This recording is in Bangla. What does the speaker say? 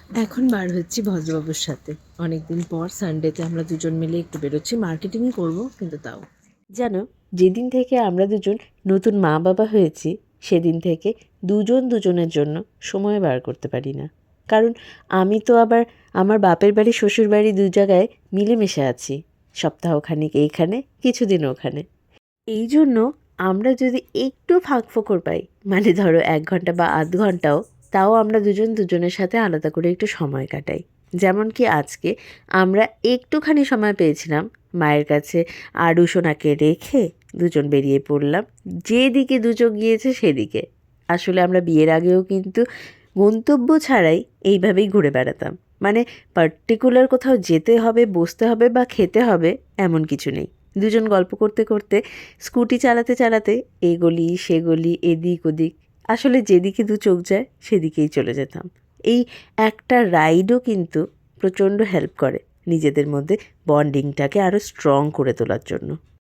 এখন বার হচ্ছি ভদ্রবাবুর সাথে। অনেকদিন পর সানডেতে আমরা দুজন মিলে একটু বেরোচ্ছি, মার্কেটিংই করব, কিন্তু তাও জানো, যেদিন থেকে আমরা দুজন নতুন মা বাবা হয়েছি সেদিন থেকে দুজন দুজনের জন্য সময় বার করতে পারি না। কারণ আমি তো আবার আমার বাপের বাড়ি শ্বশুর বাড়ি দু জায়গায় মিলেমিশে আছি, সপ্তাহখানিক এইখানে কিছুদিন ওখানে। এই জন্য আমরা যদি একটু ফাঁকফোকর পাই, মানে ধরো 1 ঘন্টা বা আধ ঘন্টাও, তাও আমরা দুজন দুজনের সাথে আলাদা করে একটু সময় কাটাই। যেমন কি আজকে আমরা একটুখানি সময় পেয়েছিলাম, মায়ের কাছে আরু সোনাকে রেখে দুজন বেরিয়ে পড়লাম। যেদিকে দুচোখ গিয়েছে সেদিকে। আসলে আমরা বিয়ের আগেও কিন্তু গন্তব্য ছাড়াই এইভাবেই ঘুরে বেড়াতাম। মানে পার্টিকুলার কোথাও যেতে হবে, বসতে হবে বা খেতে হবে এমন কিছু নেই। দুজন গল্প করতে করতে, স্কুটি চালাতে চালাতে এ গলি সে গলি, এদিক ওদিক, আসলে যেদিকে দু চোখ যায় সেদিকেই চলে যেতাম। এই একটা রাইডও কিন্তু প্রচণ্ড হেল্প করে নিজেদের মধ্যে বন্ডিংটাকে আরও স্ট্রং করে তোলার জন্য।